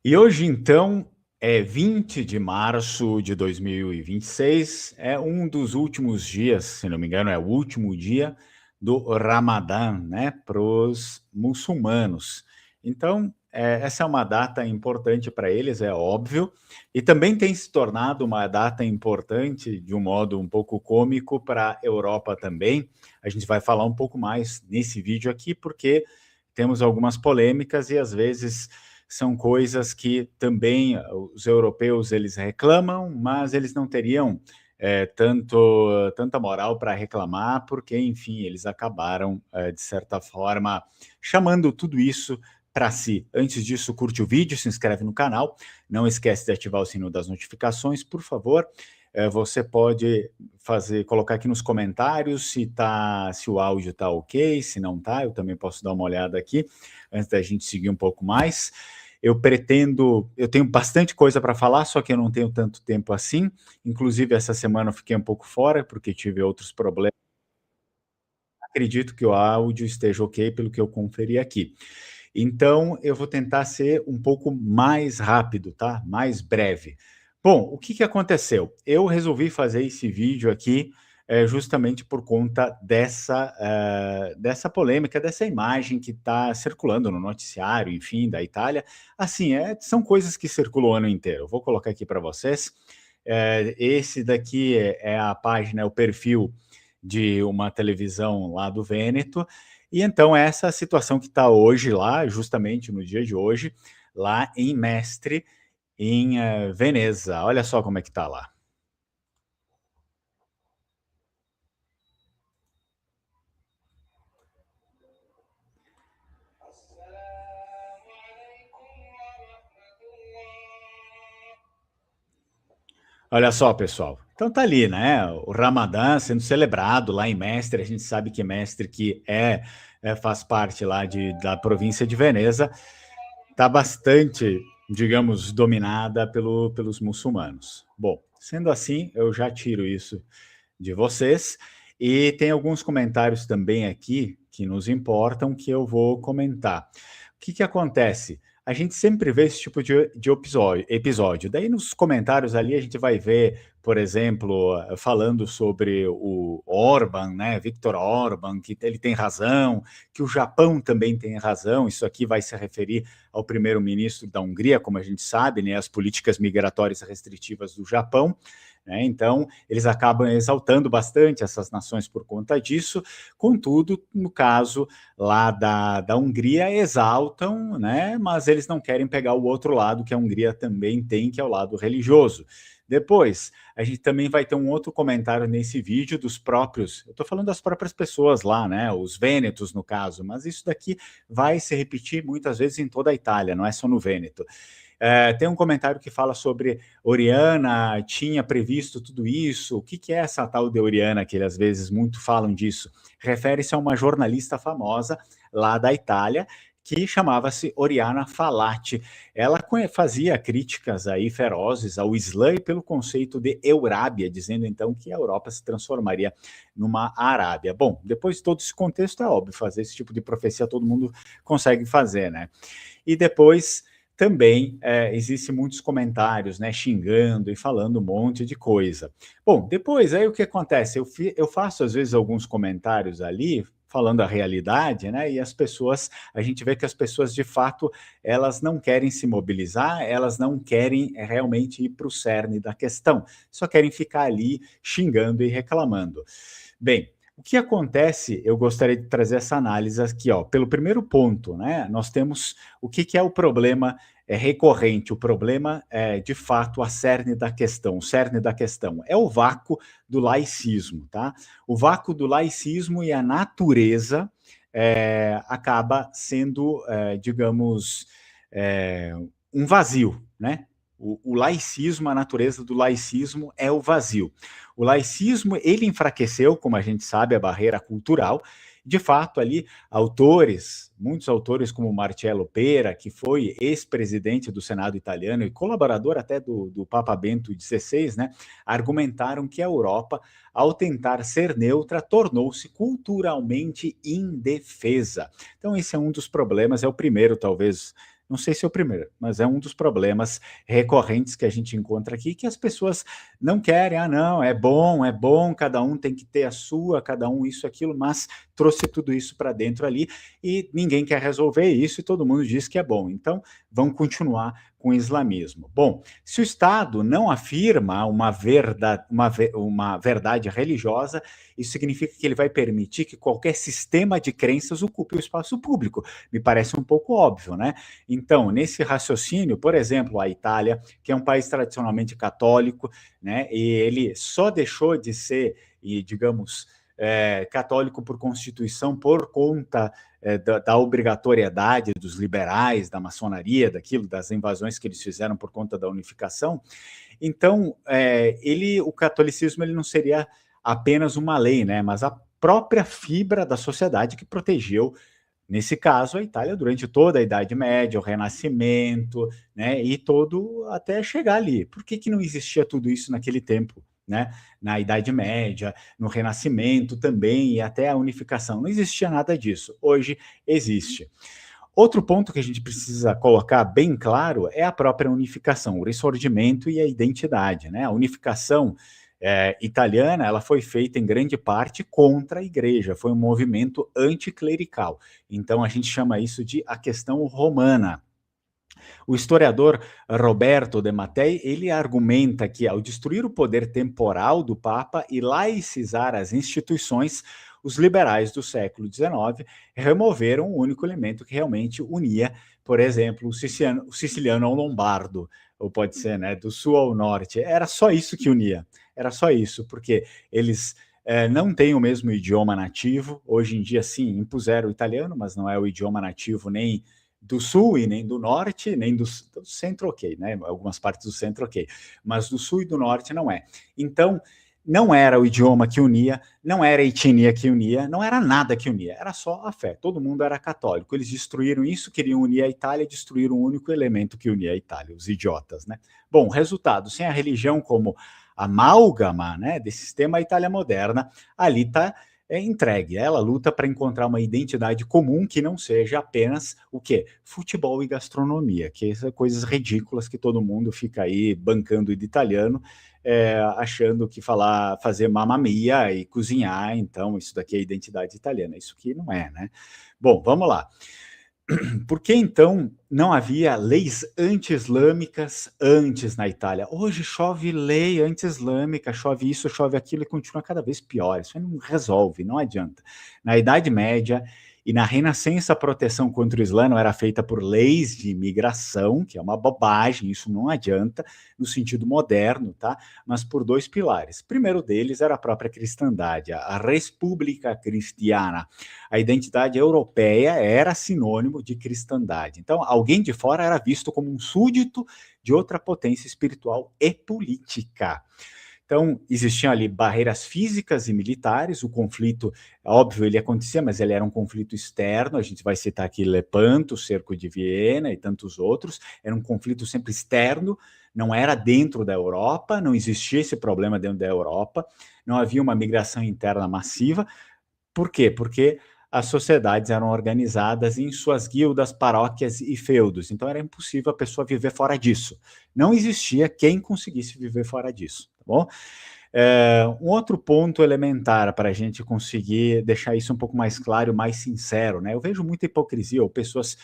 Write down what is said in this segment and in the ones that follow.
E hoje, então, é 20 de março de 2026, é um dos últimos dias, se não me engano, é o último dia do Ramadã, né, para os muçulmanos. Então, essa é uma data importante para eles, é óbvio, e também tem se tornado uma data importante, de um modo um pouco cômico, para a Europa também. A gente vai falar um pouco mais nesse vídeo aqui, porque temos algumas polêmicas e às vezes são coisas que também os europeus eles reclamam, mas eles não teriam tanta moral para reclamar, porque, enfim, eles acabaram, de certa forma, chamando tudo isso para si. Antes disso, curte o vídeo, se inscreve no canal, não esquece de ativar o sino das notificações, por favor. Você pode colocar aqui nos comentários se o áudio está ok, se não está, eu também posso dar uma olhada aqui, antes da gente seguir um pouco mais. Eu tenho bastante coisa para falar, só que eu não tenho tanto tempo assim. Inclusive, essa semana eu fiquei um pouco fora, porque tive outros problemas. Acredito que o áudio esteja ok, pelo que eu conferi aqui. Então, eu vou tentar ser um pouco mais rápido, tá? Mais breve. Bom, o que aconteceu? Eu resolvi fazer esse vídeo aqui justamente por conta dessa polêmica, dessa imagem que está circulando no noticiário, enfim, da Itália. Assim, são coisas que circulam o ano inteiro. Eu vou colocar aqui para vocês. Esse daqui é a página, é o perfil de uma televisão lá do Vêneto, e então essa situação que está hoje lá, justamente no dia de hoje, lá em Mestre, em Veneza. Olha só como é que está lá. Olha só, pessoal. Então tá ali, né? O Ramadã sendo celebrado lá em Mestre. A gente sabe que Mestre, que faz parte lá da província de Veneza, está bastante, digamos, dominada pelos muçulmanos. Bom, sendo assim, eu já tiro isso de vocês. E tem alguns comentários também aqui que nos importam que eu vou comentar. O que acontece? A gente sempre vê esse tipo de episódio. Daí nos comentários ali a gente vai ver, por exemplo, falando sobre o Orban, né, Viktor Orban, que ele tem razão, que o Japão também tem razão. Isso aqui vai se referir ao primeiro-ministro da Hungria, como a gente sabe, né, as políticas migratórias restritivas do Japão. Né? Então, eles acabam exaltando bastante essas nações por conta disso. Contudo, no caso lá da Hungria, exaltam, né? Mas eles não querem pegar o outro lado que a Hungria também tem, que é o lado religioso. Depois, a gente também vai ter um outro comentário nesse vídeo dos próprios, eu estou falando das próprias pessoas lá, né? Os vênetos, no caso, mas isso daqui vai se repetir muitas vezes em toda a Itália, não é só no Vêneto. Tem um comentário que fala sobre Oriana tinha previsto tudo isso. O que é essa tal de Oriana, que eles às vezes muito falam disso? Refere-se a uma jornalista famosa lá da Itália, que chamava-se Oriana Falati. Ela fazia críticas aí ferozes ao Islã e pelo conceito de Eurábia, dizendo então que a Europa se transformaria numa Arábia. Bom, depois de todo esse contexto, é óbvio, fazer esse tipo de profecia todo mundo consegue fazer, né? E depois também existem muitos comentários, né, xingando e falando um monte de coisa. Bom, depois aí o que acontece? Eu faço às vezes alguns comentários ali falando a realidade, né? E a gente vê que as pessoas de fato elas não querem se mobilizar, elas não querem realmente ir para o cerne da questão, só querem ficar ali xingando e reclamando. Bem, o que acontece, eu gostaria de trazer essa análise aqui, ó, pelo primeiro ponto, né? Nós temos o que é o problema recorrente, o problema de fato, a cerne da questão. O cerne da questão é o vácuo do laicismo, tá? O vácuo do laicismo e a natureza acaba sendo, digamos, é, um vazio, né? O laicismo, a natureza do laicismo é o vazio. O laicismo, ele enfraqueceu, como a gente sabe, a barreira cultural. De fato, ali, muitos autores como Marcello Pera, que foi ex-presidente do Senado italiano e colaborador até do Papa Bento XVI, né, argumentaram que a Europa, ao tentar ser neutra, tornou-se culturalmente indefesa. Então, esse é um dos problemas, é o primeiro, talvez, Não sei se é o primeiro, mas é um dos problemas recorrentes que a gente encontra aqui, que as pessoas não querem, não, é bom, cada um tem que ter a sua, cada um isso, aquilo, mas trouxe tudo isso para dentro ali e ninguém quer resolver isso e todo mundo diz que é bom. Então, vão continuar com o islamismo. Bom, se o Estado não afirma uma verdade religiosa, isso significa que ele vai permitir que qualquer sistema de crenças ocupe o espaço público. Me parece um pouco óbvio, né? Então, nesse raciocínio, por exemplo, a Itália, que é um país tradicionalmente católico, né? E ele só deixou de ser, digamos, católico por constituição por conta da obrigatoriedade dos liberais, da maçonaria, daquilo, das invasões que eles fizeram por conta da unificação. Então, o catolicismo ele não seria apenas uma lei, né, mas a própria fibra da sociedade que protegeu, nesse caso, a Itália durante toda a Idade Média, o Renascimento, né, e todo até chegar ali. Por que não existia tudo isso naquele tempo? Né? Na Idade Média, no Renascimento também, e até a unificação. Não existia nada disso. Hoje existe. Outro ponto que a gente precisa colocar bem claro é a própria unificação, o ressurgimento e a identidade. Né? A unificação italiana ela foi feita em grande parte contra a igreja, foi um movimento anticlerical. Então a gente chama isso de a questão romana. O historiador Roberto de Mattei, ele argumenta que ao destruir o poder temporal do Papa e laicizar as instituições, os liberais do século XIX removeram o único elemento que realmente unia, por exemplo, o siciliano ao lombardo, ou pode ser, né, do sul ao norte. Era só isso que unia, era só isso, porque eles não têm o mesmo idioma nativo. Hoje em dia, sim, impuseram o italiano, mas não é o idioma nativo nem do sul e nem do norte, nem do centro, ok, né? Algumas partes do centro, ok, mas do sul e do norte não é. Então, não era o idioma que unia, não era a etnia que unia, não era nada que unia, era só a fé. Todo mundo era católico. Eles destruíram isso, queriam unir a Itália, destruíram o único elemento que unia a Itália, os idiotas, né? Bom, resultado, sem a religião como amálgama, né, desse sistema, a Itália moderna ali está entregue. Ela luta para encontrar uma identidade comum que não seja apenas o quê? Futebol e gastronomia, que são coisas ridículas que todo mundo fica aí bancando de italiano, achando que fazer mamma mia e cozinhar, então isso daqui é identidade italiana. Isso que não é, né? Bom, vamos lá. Por que então não havia leis anti-islâmicas antes na Itália? Hoje chove lei anti-islâmica, chove isso, chove aquilo e continua cada vez pior. Isso não resolve, não adianta. Na Idade Média e na Renascença, a proteção contra o Islã não era feita por leis de imigração, que é uma bobagem, isso não adianta no sentido moderno, tá? Mas por dois pilares. O primeiro deles era a própria cristandade, a República Cristiana. A identidade europeia era sinônimo de cristandade. Então, alguém de fora era visto como um súdito de outra potência espiritual e política. Então, existiam ali barreiras físicas e militares, o conflito, óbvio, ele acontecia, mas ele era um conflito externo, a gente vai citar aqui Lepanto, o cerco de Viena e tantos outros, era um conflito sempre externo, não era dentro da Europa, não existia esse problema dentro da Europa, não havia uma migração interna massiva. Por quê? Porque as sociedades eram organizadas em suas guildas, paróquias e feudos, então era impossível a pessoa viver fora disso. Não existia quem conseguisse viver fora disso, tá bom? Um outro ponto elementar para a gente conseguir deixar isso um pouco mais claro, mais sincero, né? Eu vejo muita hipocrisia, ou pessoas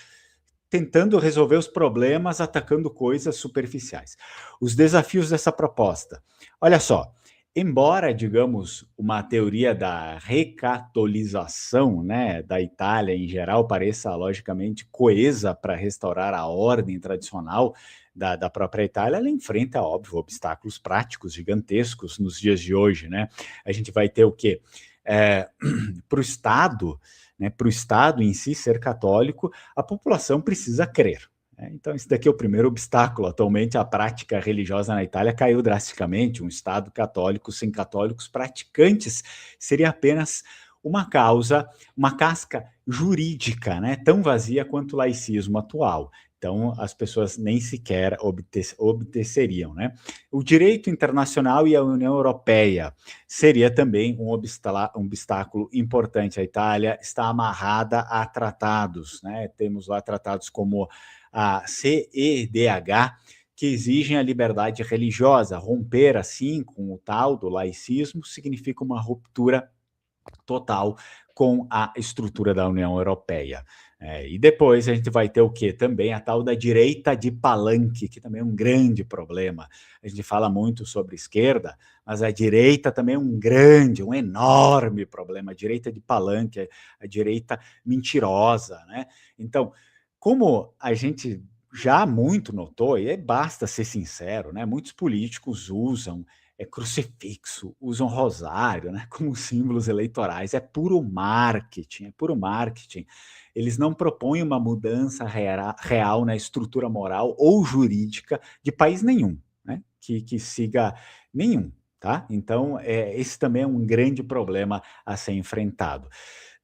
tentando resolver os problemas atacando coisas superficiais. Os desafios dessa proposta. Olha só, embora, digamos, uma teoria da recatolização, né, da Itália em geral pareça logicamente coesa para restaurar a ordem tradicional da própria Itália, ela enfrenta, óbvio, obstáculos práticos gigantescos nos dias de hoje, né? A gente vai ter o quê? Para o Estado, né, para o Estado em si ser católico, a população precisa crer. Então, esse daqui é o primeiro obstáculo. Atualmente, a prática religiosa na Itália caiu drasticamente. Um Estado católico sem católicos praticantes seria apenas uma causa, uma casca jurídica, né, tão vazia quanto o laicismo atual. Então, as pessoas nem sequer obteceriam, né? O direito internacional e a União Europeia seria também um obstáculo importante. A Itália está amarrada a tratados, né? Temos lá tratados como a CEDH, que exigem a liberdade religiosa. Romper, assim, com o tal do laicismo, significa uma ruptura total com a estrutura da União Europeia. E depois a gente vai ter o quê? Também a tal da direita de palanque, que também é um grande problema. A gente fala muito sobre esquerda, mas a direita também é um enorme problema. A direita de palanque, a direita mentirosa, né? Então, como a gente já muito notou, e basta ser sincero, né? Muitos políticos usam crucifixo, usam rosário, né, como símbolos eleitorais. É puro marketing, é puro marketing. Eles não propõem uma mudança real na estrutura moral ou jurídica de país nenhum, né, que siga nenhum, tá? Então, esse também é um grande problema a ser enfrentado.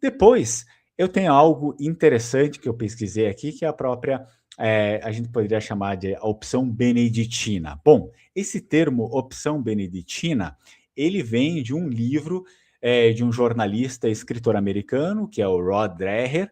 Depois, eu tenho algo interessante que eu pesquisei aqui, que é a própria, a gente poderia chamar de a opção beneditina. Bom, esse termo opção beneditina, ele vem de um livro de um jornalista e escritor americano, que é o Rod Dreher,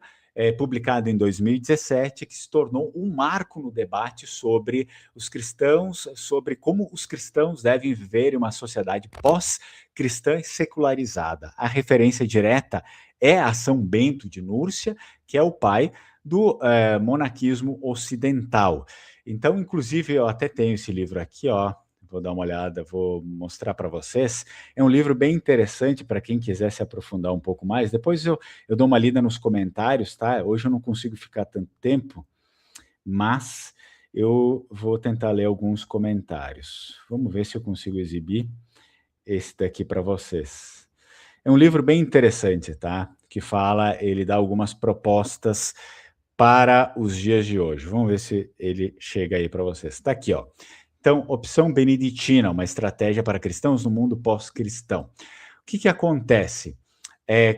publicado em 2017, que se tornou um marco no debate sobre os cristãos, sobre como os cristãos devem viver em uma sociedade pós-cristã e secularizada. A referência direta é a São Bento de Núrcia, que é o pai do monaquismo ocidental. Então, inclusive, eu até tenho esse livro aqui, ó. Vou dar uma olhada, vou mostrar para vocês. É um livro bem interessante para quem quiser se aprofundar um pouco mais. Depois eu dou uma lida nos comentários, tá? Hoje eu não consigo ficar tanto tempo, mas eu vou tentar ler alguns comentários. Vamos ver se eu consigo exibir esse daqui para vocês. É um livro bem interessante, tá? Que fala, ele dá algumas propostas para os dias de hoje. Vamos ver se ele chega aí para vocês. Está aqui, ó. Então, opção beneditina, uma estratégia para cristãos no mundo pós-cristão. O que acontece?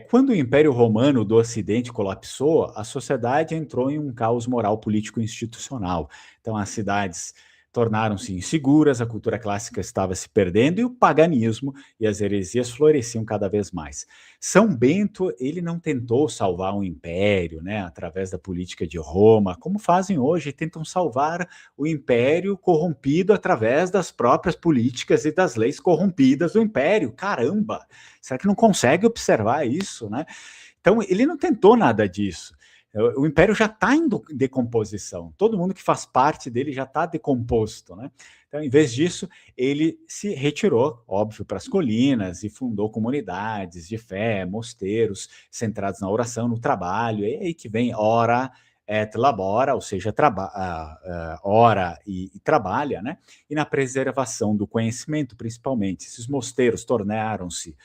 Quando o Império Romano do Ocidente colapsou, a sociedade entrou em um caos moral, político e institucional. Então, as cidades tornaram-se inseguras, a cultura clássica estava se perdendo e o paganismo e as heresias floresciam cada vez mais. São Bento, ele não tentou salvar um império, né, através da política de Roma, como fazem hoje, tentam salvar o império corrompido através das próprias políticas e das leis corrompidas do império. Caramba! Será que não consegue observar isso, né? Então, ele não tentou nada disso. O império já está em decomposição. Todo mundo que faz parte dele já está decomposto, né? Então, em vez disso, ele se retirou, óbvio, para as colinas e fundou comunidades de fé, mosteiros, centrados na oração, no trabalho. É aí que vem ora et labora, ou seja, ora e trabalha, né? E na preservação do conhecimento, principalmente. Esses mosteiros tornaram-se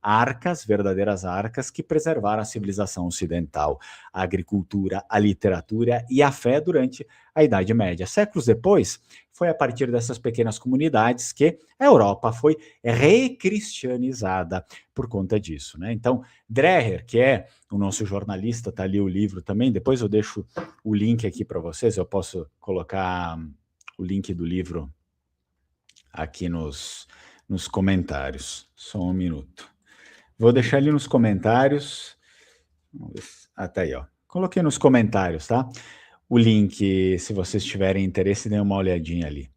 arcas, verdadeiras arcas, que preservaram a civilização ocidental, a agricultura, a literatura e a fé durante a Idade Média. Séculos depois, foi a partir dessas pequenas comunidades que a Europa foi recristianizada por conta disso, né? Então, Dreher, que é o nosso jornalista, tá ali o livro também, depois eu deixo o link aqui para vocês, eu posso colocar o link do livro aqui nos comentários. Só um minuto. Vou deixar ali nos comentários. Vamos ver se... tá aí, ó. Coloquei nos comentários, tá? O link, se vocês tiverem interesse, dêem uma olhadinha ali.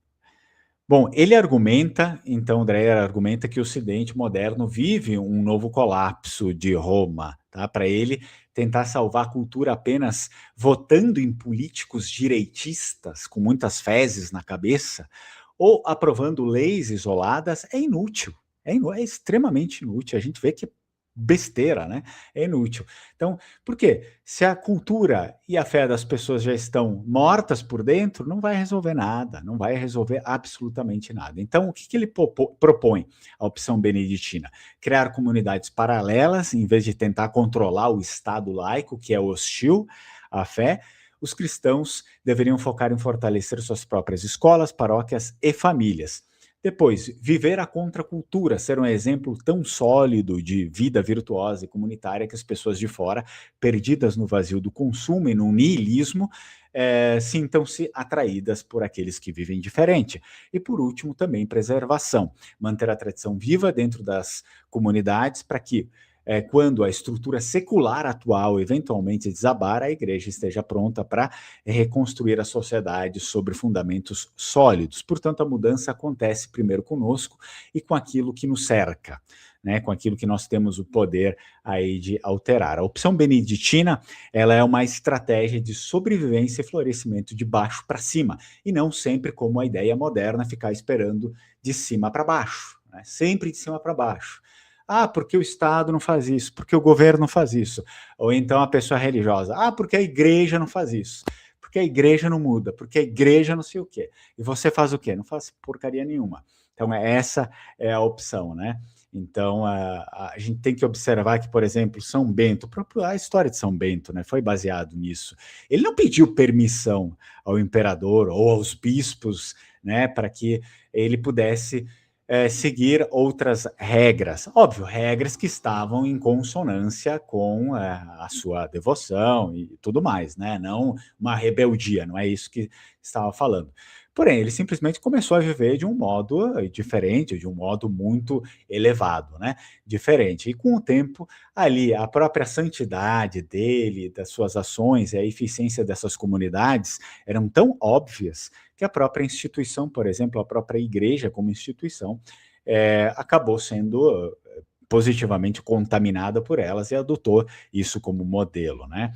Bom, ele argumenta, então, Dreher argumenta que o Ocidente moderno vive um novo colapso de Roma, tá? Para ele, tentar salvar a cultura apenas votando em políticos direitistas, com muitas fezes na cabeça, ou aprovando leis isoladas, é inútil. É extremamente inútil. A gente vê que é besteira, né? É inútil. Então, por quê? Se a cultura e a fé das pessoas já estão mortas por dentro, não vai resolver nada, não vai resolver absolutamente nada. Então, o que ele propõe? A opção beneditina. Criar comunidades paralelas, em vez de tentar controlar o Estado laico, que é hostil à fé, os cristãos deveriam focar em fortalecer suas próprias escolas, paróquias e famílias. Depois, viver a contracultura, ser um exemplo tão sólido de vida virtuosa e comunitária que as pessoas de fora, perdidas no vazio do consumo e no niilismo, sintam-se atraídas por aqueles que vivem diferente. E por último, também preservação, manter a tradição viva dentro das comunidades para que quando a estrutura secular atual eventualmente desabar, a igreja esteja pronta para reconstruir a sociedade sobre fundamentos sólidos. Portanto, a mudança acontece primeiro conosco e com aquilo que nos cerca, né, com aquilo que nós temos o poder aí de alterar. A opção beneditina, ela é uma estratégia de sobrevivência e florescimento de baixo para cima, e não sempre como a ideia moderna ficar esperando de cima para baixo, né, sempre de cima para baixo. Ah, porque o Estado não faz isso, porque o governo não faz isso. Ou então a pessoa religiosa, ah, porque a igreja não faz isso, porque a igreja não muda, porque a igreja não sei o quê. E você faz o quê? Não faz porcaria nenhuma. Então, essa é a opção, né? Então, a gente tem que observar que, por exemplo, São Bento, a história de São Bento, né, foi baseado nisso. Ele não pediu permissão ao imperador ou aos bispos, né, para que ele pudesse seguir outras regras. Óbvio, regras que estavam em consonância com a sua devoção e tudo mais, né? Não uma rebeldia, não é isso que estava falando. Porém, ele simplesmente começou a viver de um modo diferente, de um modo muito elevado, né? Diferente. E com o tempo, ali, a própria santidade dele, das suas ações e a eficiência dessas comunidades eram tão óbvias que a própria instituição, por exemplo, a própria igreja como instituição, acabou sendo positivamente contaminada por elas e adotou isso como modelo, né?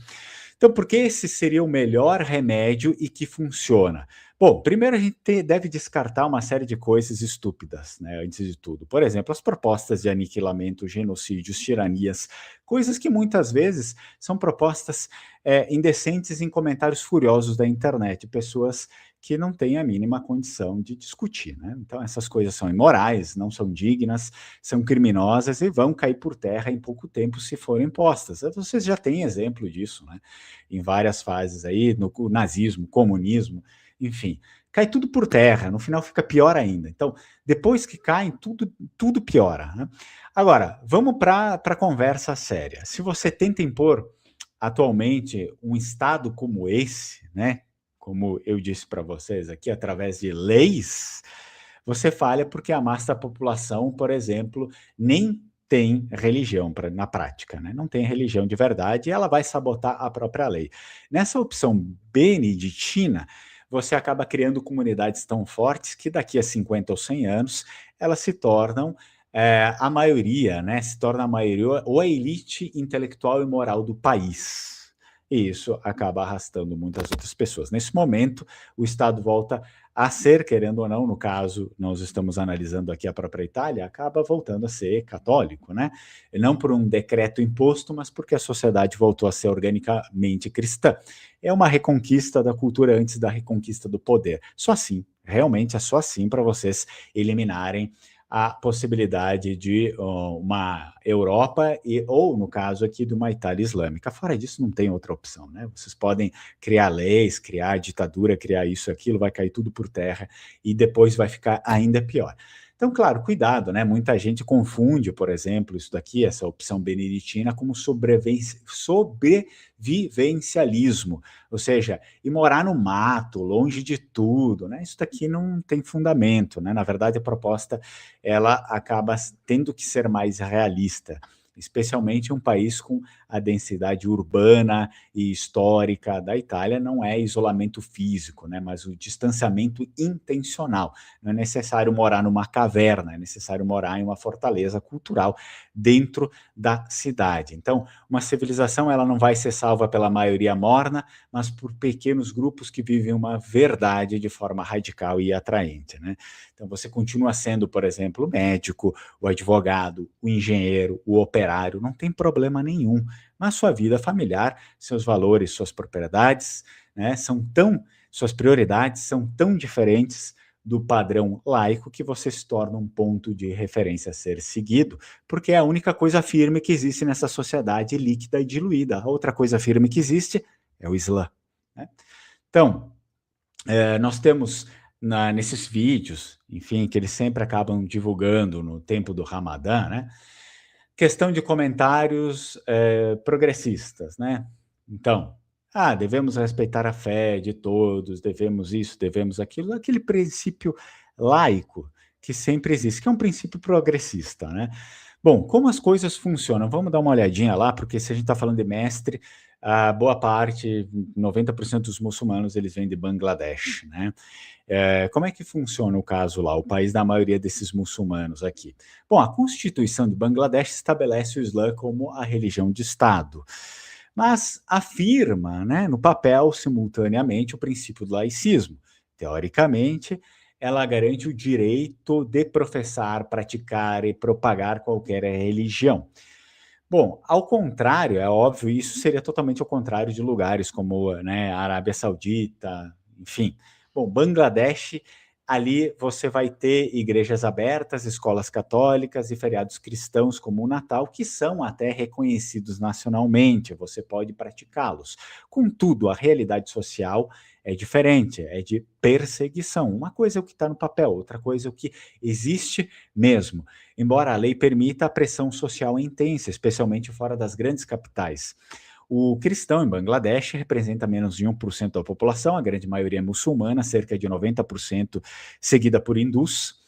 Então, por que esse seria o melhor remédio e que funciona? Bom, primeiro a gente deve descartar uma série de coisas estúpidas, né, antes de tudo. Por exemplo, as propostas de aniquilamento, genocídios, tiranias, coisas que muitas vezes são propostas indecentes em comentários furiosos da internet, pessoas que não têm a mínima condição de discutir, né? Então, essas coisas são imorais, não são dignas, são criminosas e vão cair por terra em pouco tempo se forem postas. Vocês já têm exemplo disso, né? Em várias fases aí, no nazismo, comunismo, enfim, cai tudo por terra, no final fica pior ainda. Então, depois que caem, tudo piora, né? Agora, vamos para a conversa séria. Se você tenta impor atualmente um Estado como esse, né, como eu disse para vocês aqui, através de leis, você falha porque a massa da população, por exemplo, nem tem religião na prática, né? Não tem religião de verdade e ela vai sabotar a própria lei. Nessa opção beneditina, você acaba criando comunidades tão fortes que daqui a 50 ou 100 anos elas se tornam a maioria, né? Se torna a maioria ou a elite intelectual e moral do país. E isso acaba arrastando muitas outras pessoas. Nesse momento, o Estado volta a ser, querendo ou não, no caso, nós estamos analisando aqui a própria Itália, acaba voltando a ser católico, né? E não por um decreto imposto, mas porque a sociedade voltou a ser organicamente cristã. É uma reconquista da cultura antes da reconquista do poder. Só assim, realmente é só assim para vocês eliminarem a possibilidade de uma Europa ou, no caso aqui, de uma Itália islâmica. Fora disso, não tem outra opção, né? Vocês podem criar leis, criar ditadura, criar isso, aquilo, vai cair tudo por terra e depois vai ficar ainda pior. Então, claro, cuidado, né? Muita gente confunde, por exemplo, isso daqui, essa opção beneditina, como sobrevivencialismo, ou seja, ir morar no mato, longe de tudo, né? Isso daqui não tem fundamento, né? Na verdade, a proposta, ela acaba tendo que ser mais realista, especialmente em um país com a densidade urbana e histórica da Itália, não é isolamento físico, né, mas o distanciamento intencional. Não é necessário morar numa caverna, é necessário morar em uma fortaleza cultural dentro da cidade. Então, uma civilização ela não vai ser salva pela maioria morna, mas por pequenos grupos que vivem uma verdade de forma radical e atraente, né? Então, você continua sendo, por exemplo, o médico, o advogado, o engenheiro, o operário, não tem problema nenhum. Mas sua vida familiar, seus valores, suas propriedades, né, suas prioridades são tão diferentes do padrão laico que você se torna um ponto de referência a ser seguido, porque é a única coisa firme que existe nessa sociedade líquida e diluída. A outra coisa firme que existe é o Islã, né? Então, nós temos nesses vídeos, enfim, que eles sempre acabam divulgando no tempo do Ramadã, né? Questão de comentários progressistas, né? Então, devemos respeitar a fé de todos, devemos isso, devemos aquilo, aquele princípio laico que sempre existe, que é um princípio progressista, né? Bom, como as coisas funcionam? Vamos dar uma olhadinha lá, porque se a gente está falando de mestre, a boa parte, 90% dos muçulmanos, eles vêm de Bangladesh, né? Como é que funciona o caso lá, o país da maioria desses muçulmanos aqui? Bom, a Constituição de Bangladesh estabelece o Islã como a religião de Estado, mas afirma, né, no papel, simultaneamente, o princípio do laicismo. Teoricamente, ela garante o direito de professar, praticar e propagar qualquer religião. Bom, ao contrário, é óbvio, isso seria totalmente ao contrário de lugares como, né, a Arábia Saudita, enfim. Bom, Bangladesh, ali você vai ter igrejas abertas, escolas católicas e feriados cristãos como o Natal, que são até reconhecidos nacionalmente, você pode praticá-los. Contudo, a realidade social é diferente, é de perseguição. Uma coisa é o que está no papel, outra coisa é o que existe mesmo, embora a lei permita a pressão social intensa, especialmente fora das grandes capitais. O cristão em Bangladesh representa menos de 1% da população, a grande maioria é muçulmana, cerca de 90%, seguida por hindus.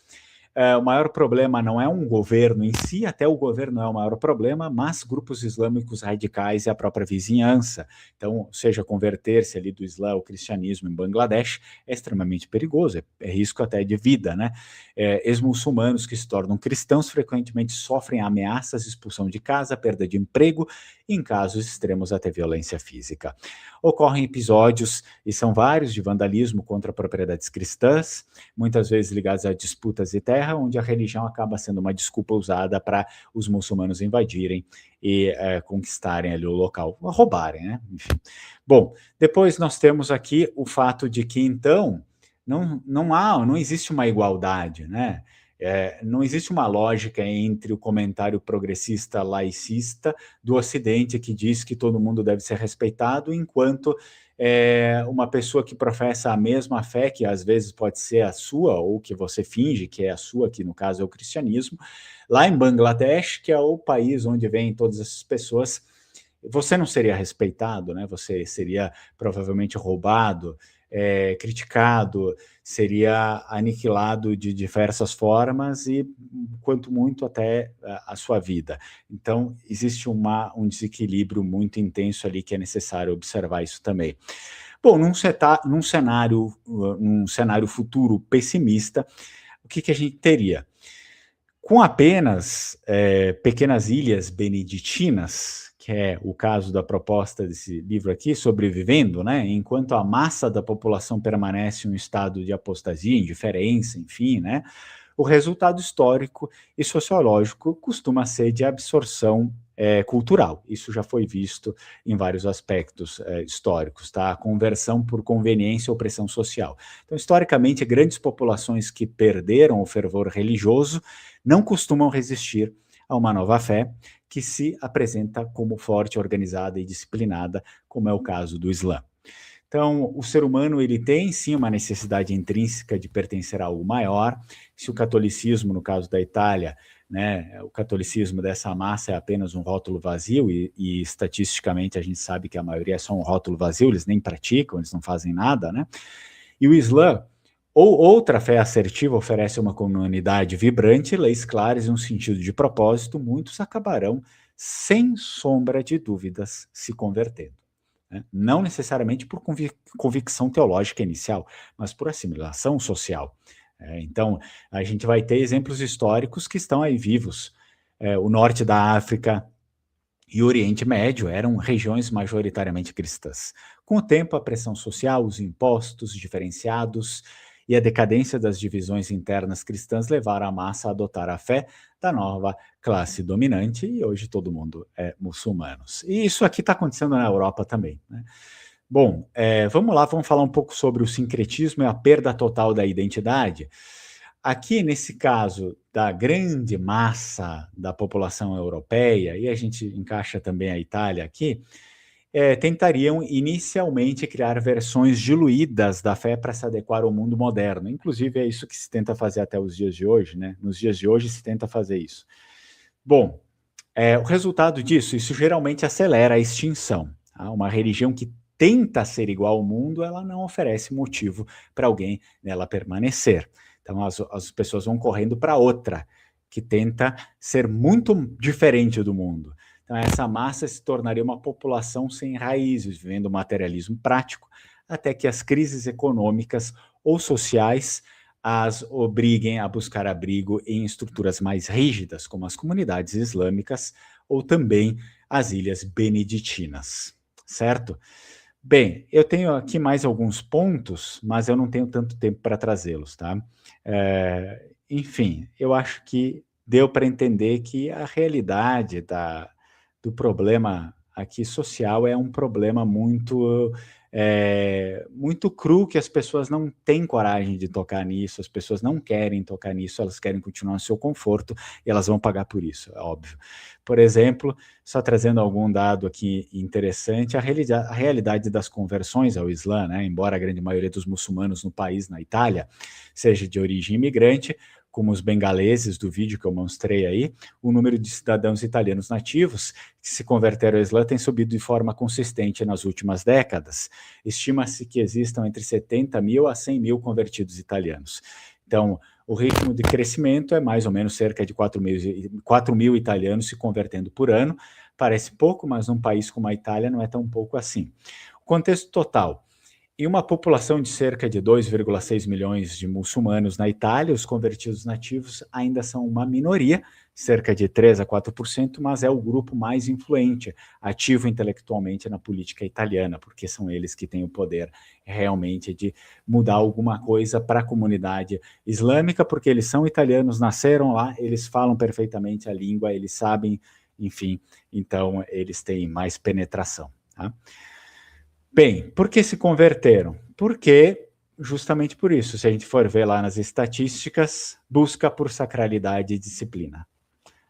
O maior problema não é um governo em si, até o governo é o maior problema, mas grupos islâmicos radicais e a própria vizinhança. Então, seja converter-se ali do Islã ao cristianismo em Bangladesh é extremamente perigoso, é risco até de vida, né? Ex-muçulmanos que se tornam cristãos frequentemente sofrem ameaças, expulsão de casa, perda de emprego e, em casos extremos, até violência física. Ocorrem episódios, e são vários, de vandalismo contra propriedades cristãs, muitas vezes ligados a disputas de terra, onde a religião acaba sendo uma desculpa usada para os muçulmanos invadirem e conquistarem ali o local, roubarem, né? Enfim. Bom, depois nós temos aqui o fato de que, então, não existe uma igualdade, né? Não existe uma lógica entre o comentário progressista laicista do Ocidente, que diz que todo mundo deve ser respeitado, enquanto uma pessoa que professa a mesma fé, que às vezes pode ser a sua, ou que você finge que é a sua, que no caso é o cristianismo, lá em Bangladesh, que é o país onde vêm todas essas pessoas, você não seria respeitado, né? Você seria provavelmente roubado, criticado, seria aniquilado de diversas formas e, quanto muito, até a sua vida. Então, existe um desequilíbrio muito intenso ali que é necessário observar isso também. Bom, num cenário futuro pessimista, o que a gente teria? Com apenas pequenas ilhas beneditinas, que é o caso da proposta desse livro aqui, Sobrevivendo, né? Enquanto a massa da população permanece em um estado de apostasia, indiferença, enfim, né? O resultado histórico e sociológico costuma ser de absorção cultural. Isso já foi visto em vários aspectos históricos, tá? A conversão por conveniência ou pressão social. Então, historicamente, grandes populações que perderam o fervor religioso não costumam resistir a uma nova fé que se apresenta como forte, organizada e disciplinada, como é o caso do Islã. Então, o ser humano ele tem sim uma necessidade intrínseca de pertencer a algo maior. Se o catolicismo, no caso da Itália, né, o catolicismo dessa massa é apenas um rótulo vazio e estatisticamente a gente sabe que a maioria é só um rótulo vazio, eles nem praticam, eles não fazem nada, né? E o Islã, ou outra fé assertiva, oferece uma comunidade vibrante, leis claras e um sentido de propósito, muitos acabarão, sem sombra de dúvidas, se convertendo. Né? Não necessariamente por convicção teológica inicial, mas por assimilação social. Então, a gente vai ter exemplos históricos que estão aí vivos. O norte da África e o Oriente Médio eram regiões majoritariamente cristãs. Com o tempo, a pressão social, os impostos diferenciados e a decadência das divisões internas cristãs levaram a massa a adotar a fé da nova classe dominante, e hoje todo mundo é muçulmanos. E isso aqui está acontecendo na Europa também, né? Bom, vamos lá, vamos falar um pouco sobre o sincretismo e a perda total da identidade. Aqui, nesse caso da grande massa da população europeia, e a gente encaixa também a Itália aqui, tentariam inicialmente criar versões diluídas da fé para se adequar ao mundo moderno. Inclusive, é isso que se tenta fazer até os dias de hoje, né? Nos dias de hoje se tenta fazer isso. Bom, o resultado disso, isso geralmente acelera a extinção. Tá? Uma religião que tenta ser igual ao mundo, ela não oferece motivo para alguém nela permanecer. Então, as pessoas vão correndo para outra, que tenta ser muito diferente do mundo. Então, essa massa se tornaria uma população sem raízes, vivendo o materialismo prático, até que as crises econômicas ou sociais as obriguem a buscar abrigo em estruturas mais rígidas, como as comunidades islâmicas ou também as ilhas beneditinas, certo? Bem, eu tenho aqui mais alguns pontos, mas eu não tenho tanto tempo para trazê-los, tá? Enfim, eu acho que deu para entender que a realidade do problema aqui social é um problema muito cru, que as pessoas não têm coragem de tocar nisso, as pessoas não querem tocar nisso, elas querem continuar no seu conforto e elas vão pagar por isso, é óbvio. Por exemplo, só trazendo algum dado aqui interessante, a realidade das conversões ao Islã, né? Embora a grande maioria dos muçulmanos no país, na Itália, seja de origem imigrante, como os bengaleses do vídeo que eu mostrei aí, o número de cidadãos italianos nativos que se converteram ao Islã tem subido de forma consistente nas últimas décadas. Estima-se que existam entre 70 mil a 100 mil convertidos italianos. Então, o ritmo de crescimento é mais ou menos cerca de 4 mil italianos se convertendo por ano. Parece pouco, mas num país como a Itália não é tão pouco assim. O contexto total. Em uma população de cerca de 2,6 milhões de muçulmanos na Itália, os convertidos nativos ainda são uma minoria, cerca de 3 a 4%, mas é o grupo mais influente, ativo intelectualmente na política italiana, porque são eles que têm o poder realmente de mudar alguma coisa para a comunidade islâmica, porque eles são italianos, nasceram lá, eles falam perfeitamente a língua, eles sabem, enfim, então eles têm mais penetração, tá? Bem, por que se converteram? Porque, justamente por isso, se a gente for ver lá nas estatísticas, busca por sacralidade e disciplina.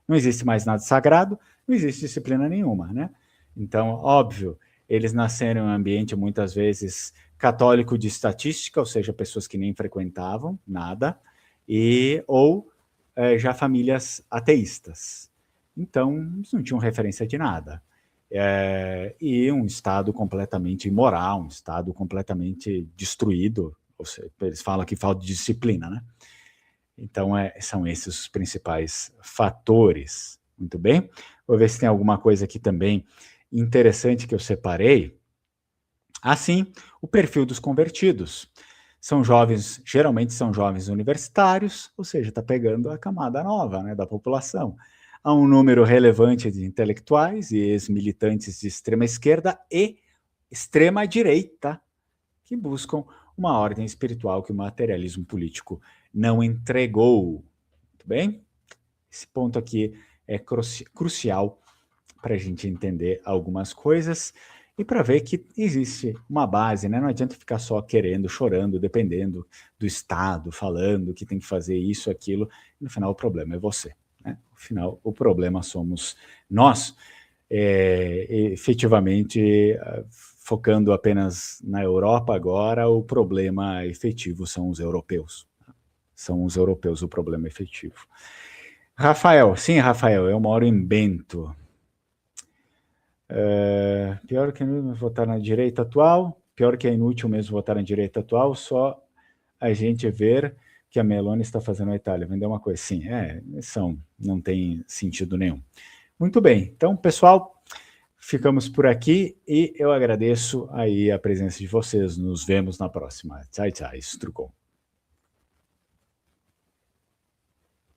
Não existe mais nada sagrado, não existe disciplina nenhuma, né? Então, óbvio, eles nasceram em um ambiente muitas vezes católico de estatística, ou seja, pessoas que nem frequentavam nada, ou já famílias ateístas. Então, eles não tinham referência de nada. E um Estado completamente imoral, um Estado completamente destruído, ou seja, eles falam que falta de disciplina, né? Então, são esses os principais fatores. Muito bem? Vou ver se tem alguma coisa aqui também interessante que eu separei. Assim, o perfil dos convertidos. São jovens, geralmente são jovens universitários, ou seja, está pegando a camada nova, né, da população. Há um número relevante de intelectuais e ex-militantes de extrema esquerda e extrema direita que buscam uma ordem espiritual que o materialismo político não entregou. Muito bem? Esse ponto aqui é crucial para a gente entender algumas coisas e para ver que existe uma base, né? Não adianta ficar só querendo, chorando, dependendo do Estado, falando que tem que fazer isso, aquilo, e no final o problema é você. Né? No final, o problema somos nós, efetivamente, focando apenas na Europa agora, o problema efetivo são os europeus. São os europeus o problema efetivo. Rafael, sim, Rafael, eu moro em Bento. Pior que é inútil votar na direita atual, pior que é inútil mesmo votar na direita atual, só a gente ver que a Meloni está fazendo na Itália, vender uma coisa, sim, não tem sentido nenhum. Muito bem, então, pessoal, ficamos por aqui e eu agradeço aí a presença de vocês, nos vemos na próxima. Tchau, tchau, Strucon.